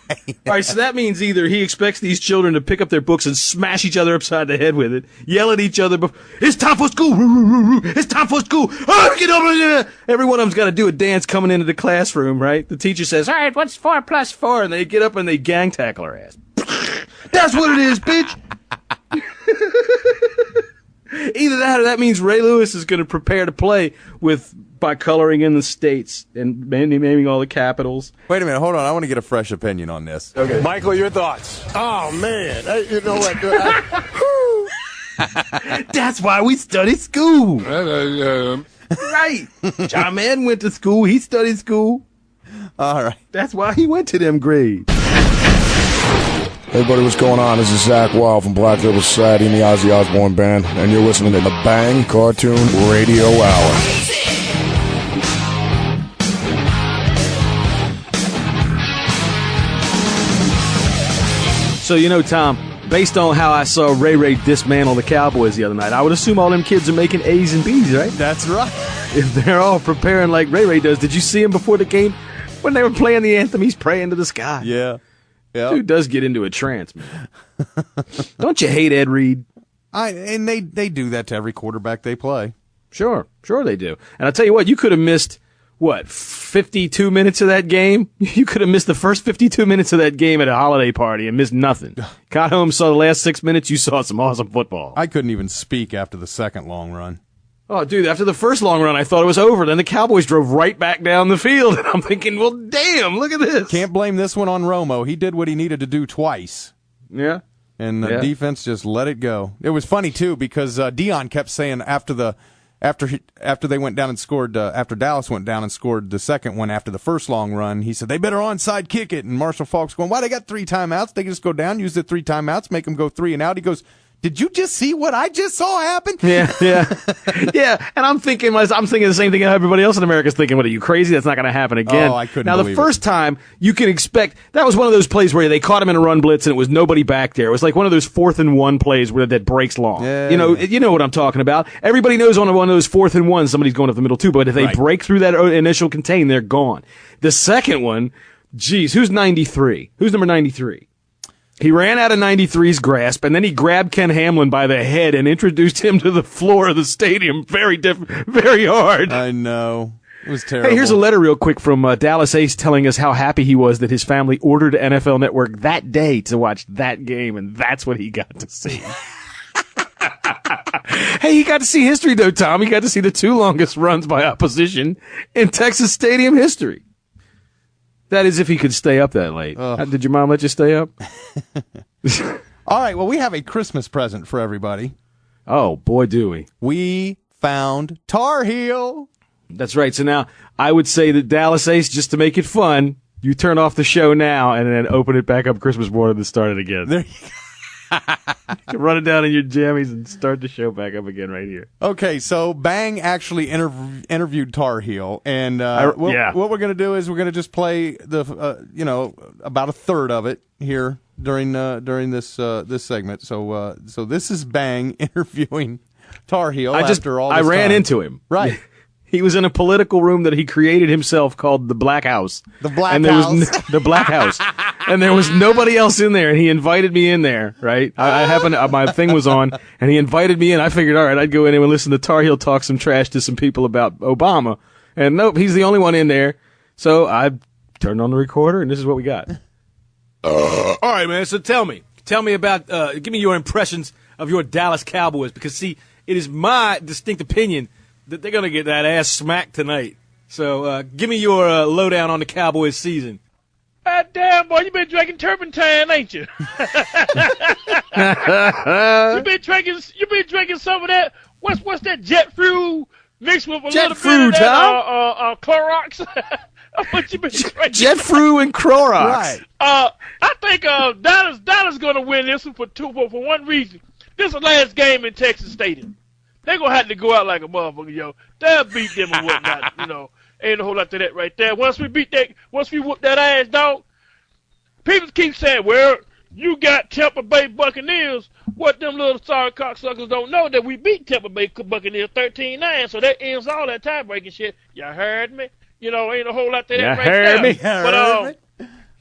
All right, so that means either he expects these children to pick up their books and smash each other upside the head with it, yell at each other, it's time for school, it's time for school, oh, get over there. Every one of them's got to do a dance coming into the classroom, right? The teacher says, all right, what's 4 plus 4? And they get up and they gang tackle her ass. That's what it is, bitch. Either that or that means Ray Lewis is going to prepare to play by coloring in the states and naming all the capitals. Wait a minute, hold on. I want to get a fresh opinion on this. Okay. Michael, your thoughts? Oh, man. You know what? That's why we study school. Right. John Madden went to school. He studied school. All right. That's why he went to them grades. Hey, buddy, what's going on? This is Zach Wild from Black Label Society and the Ozzy Osbourne Band, and you're listening to the Bang Cartoon Radio Hour. So, Tom, based on how I saw Ray Ray dismantle the Cowboys the other night, I would assume all them kids are making A's and B's, right? That's right. If they're all preparing like Ray Ray does. Did you see him before the game? When they were playing the anthem, he's praying to the sky. Yeah. Yep. Dude does get into a trance, man. Don't you hate Ed Reed? And they do that to every quarterback they play. Sure they do. And I'll tell you what, you could have missed, 52 minutes of that game? You could have missed the first 52 minutes of that game at a holiday party and missed nothing. Got home, saw the last 6 minutes, you saw some awesome football. I couldn't even speak after the second long run. Oh, dude, after the first long run, I thought it was over. Then the Cowboys drove right back down the field, and I'm thinking, well, damn, look at this. Can't blame this one on Romo. He did what he needed to do twice. Yeah. And the defense just let it go. It was funny, too, because Dion kept saying after they went down and scored, after Dallas went down and scored the second one after the first long run, he said, they better onside kick it. And Marshall Faulk's going, why, they got 3 timeouts? They can just go down, use the 3 timeouts, make them go 3 and out. He goes, did you just see what I just saw happen? Yeah. And I'm thinking the same thing everybody else in America is thinking. What, are you crazy? That's not going to happen again. Oh, I couldn't Now, believe the first time, you can expect, that was one of those plays where they caught him in a run blitz and it was nobody back there. It was like one of those 4th and 1 plays where that breaks long. Yeah, You know what I'm talking about. Everybody knows on one of those 4th and 1, somebody's going up the middle too, but if they break through that initial contain, they're gone. The second one, geez, who's 93? Who's number 93? He ran out of 93's grasp, and then he grabbed Ken Hamlin by the head and introduced him to the floor of the stadium very hard. I know. It was terrible. Hey, here's a letter real quick from Dallas Ace telling us how happy he was that his family ordered NFL Network that day to watch that game, and that's what he got to see. Hey, he got to see history, though, Tom. He got to see the 2 longest runs by opposition in Texas Stadium history. That is if he could stay up that late. Did your mom let you stay up? All right, well, we have a Christmas present for everybody. Oh, boy, do we. We found Tar Heel. That's right. So now I would say that Dallas Ace, just to make it fun, you turn off the show now and then open it back up Christmas morning and start it again. There you go. You can run it down in your jammies and start the show back up again right here. Okay, so Bang actually interviewed Tar Heel, and what we're going to do is we're going to just play the about a third of it here during this segment. So this is Bang interviewing Tar Heel. I ran into him. Right. He was in a political room that he created himself called the Black House. The Black House. The Black House. And there was nobody else in there, and he invited me in there, right? I happened my thing was on, and he invited me in. I figured, all right, I'd go in and listen to Tar Heel talk some trash to some people about Obama. And nope, he's the only one in there. So I turned on the recorder, and this is what we got. All right, man, so tell me about, give me your impressions of your Dallas Cowboys, because, see, it is my distinct opinion that they're going to get that ass smacked tonight. So give me your lowdown on the Cowboys season. Damn, boy, you been drinking turpentine, ain't you? you been drinking some of that. What's that jet fruit mixed with a little bit of that Clorox? What you been drinking? Jet fruit and Clorox. Right. I think Dallas gonna win this one for one reason. This is the last game in Texas Stadium. They're going to have to go out like a motherfucker, yo. They'll beat them and whatnot, Ain't a whole lot to that right there. Once we whoop that ass, dog, people keep saying, well, you got Tampa Bay Buccaneers. What them little sorry cocksuckers don't know that we beat Tampa Bay Buccaneers 13-9, so that ends all that tie-breaking shit. You heard me? Ain't a whole lot to that right there.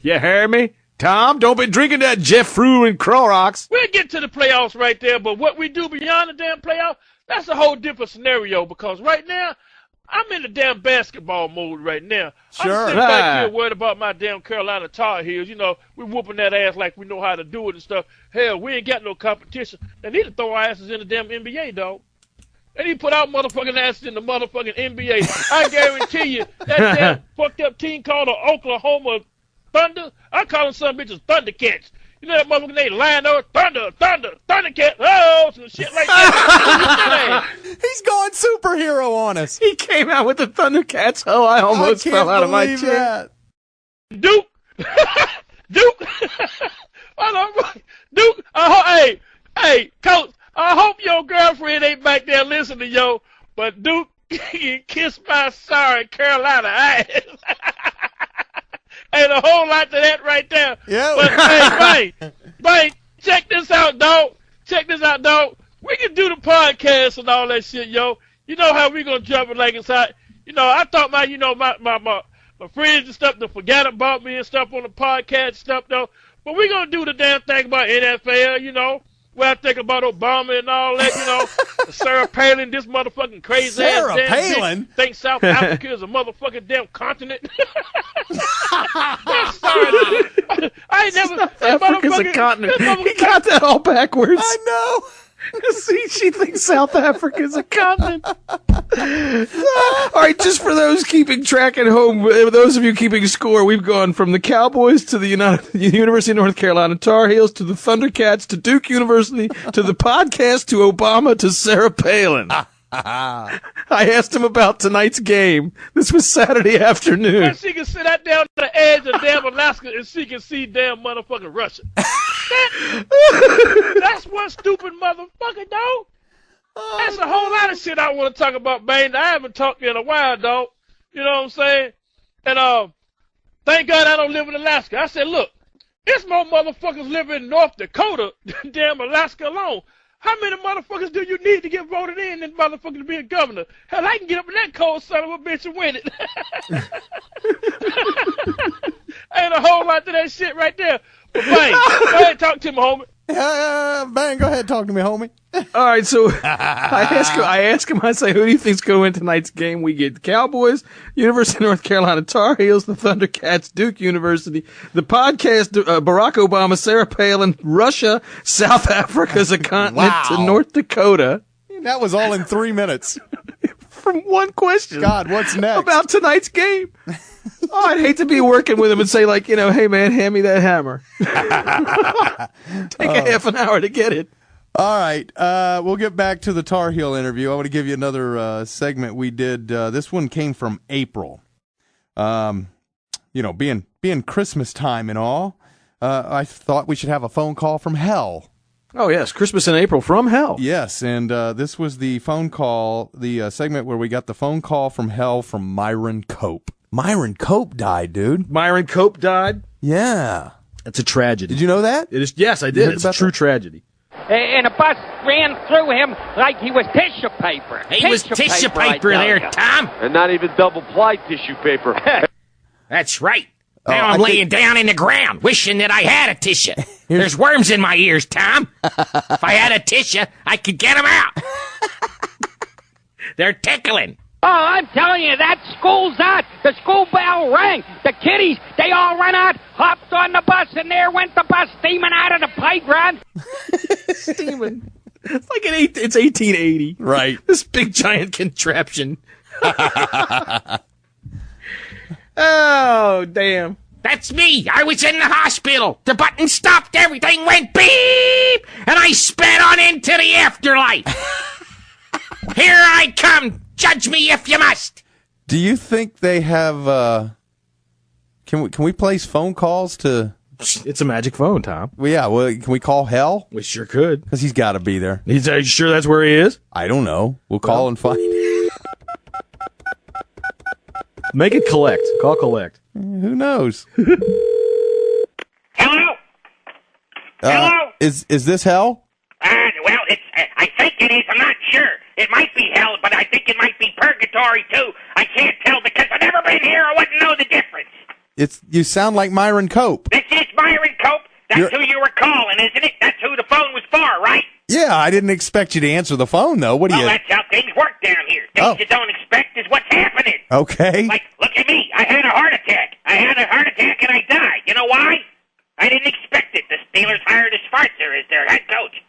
You heard me? Tom, don't be drinking that Jeff Frew and Clorox. We'll get to the playoffs right there, but what we do beyond the damn playoff, that's a whole different scenario because right now, I'm in the damn basketball mode right now. Sure. I'm sitting back here worried about my damn Carolina Tar Heels. You know, we're whooping that ass like we know how to do it and stuff. Hell, we ain't got no competition. They need to throw our asses in the damn NBA, dog. They need to put our motherfucking asses in the motherfucking NBA. I guarantee you, that damn fucked up team called the Oklahoma Thunder, I call them some bitches Thundercats. You know that motherfucking name, Lionel, Thundercat, oh, some shit like that. He's going superhero on us. He came out with the Thundercats. Oh, I almost fell out of my chair. Duke. Duke. Duke, hey, Coach, I hope your girlfriend ain't back there listening, yo, but Duke, you kiss my sorry Carolina ass. Ain't a whole lot to that right there. Yeah. But, hey, Bang, check this out, dog. We can do the podcast and all that shit, yo. You know how we gonna jump it like it's hot. You know, I thought my friends and stuff to forget about me and stuff on the podcast stuff, though. But we gonna do the damn thing about NFL, you know. Where I think about Obama and all that, you know. Sarah Palin, this motherfucking crazy Sarah ass damn Palin? bitch, thinks South Africa is a motherfucking damn continent. I'm sorry. I ain't never. South Africa's a continent. He got that all backwards. I know. See, she thinks South Africa's a continent. All right, just for those keeping track at home, those of you keeping score, we've gone from the Cowboys to the University of North Carolina Tar Heels to the Thundercats to Duke University to the podcast to Obama to Sarah Palin. I asked him about tonight's game. This was Saturday afternoon. And she can sit out down to the edge of damn Alaska and she can see damn motherfucking Russia. That's one stupid motherfucker, dog. That's a whole lot of shit I want to talk about, man. I haven't talked in a while, dog. You know what I'm saying? And thank God I don't live in Alaska. I said, look, there's more motherfuckers living in North Dakota than damn Alaska alone. How many motherfuckers do you need to get voted in and motherfucker to be a governor? Hell, I can get up in that cold son of a bitch and win it. Ain't a whole lot to that shit right there. But Bang, go ahead and talk to me, homie. Bang, go ahead and talk to me, homie. All right, so I ask him, I say, who do you think's going to win tonight's game? We get the Cowboys, University of North Carolina Tar Heels, the Thundercats, Duke University, the podcast, Barack Obama, Sarah Palin, Russia, South Africa's a continent to North Dakota. That was all in 3 minutes. From one question. God, what's next? About tonight's game. Oh, I'd hate to be working with him and say, like, you know, hey, man, hand me that hammer. Take a half an hour to get it. All right. We'll get back to the Tar Heel interview. I want to give you another segment we did. This one came from April. You know, being Christmas time and all, I thought we should have a phone call from hell. Oh, yes. Christmas in April from hell. Yes, and this was the phone call, the segment where we got the phone call from hell from Myron Cope. Myron Cope died, dude. Myron Cope died? Yeah. That's a tragedy. Did you know that? It is. Yes, I did. It's a true tragedy. And a bus ran through him like he was tissue paper. He was tissue paper there, Tom. And not even double-ply tissue paper. That's right. Now I'm laying down in the ground, wishing that I had a tissue. There's worms in my ears, Tom. If I had a tissue, I could get them out. They're tickling. Oh, I'm telling you, that school's out. The school bell rang. The kiddies, they all ran out, hopped on the bus, and there went the bus steaming out of the playground. Steaming. It's like it's 1880. Right. This big giant contraption. Oh, damn. That's me. I was in the hospital. The button stopped. Everything went beep. And I sped on into the afterlife. Here I come. Judge me if you must. Do you think they have, can we place phone calls to... It's a magic phone, Tom. Well, yeah, well, can we call hell? We sure could. Because he's got to be there. Are you sure that's where he is? I don't know. We'll call and find. Make it collect. Call collect. Who knows? Hello? Hello? Is this hell? Well, I think it is. I'm not sure. It might be hell, but I think it might be purgatory, too. I can't tell because I've never been here. I wouldn't know the difference. You sound like Myron Cope. This is Myron Byron Cope? That's who you were calling, isn't it? That's who the phone was for, right? Yeah, I didn't expect you to answer the phone, though. What do Well, you... that's how things work down here. Things you don't expect is what's happening. Okay. Like, look at me. I had a heart attack. And I died. You know why? I didn't expect it. The Steelers hired a Schwarzer as their head coach.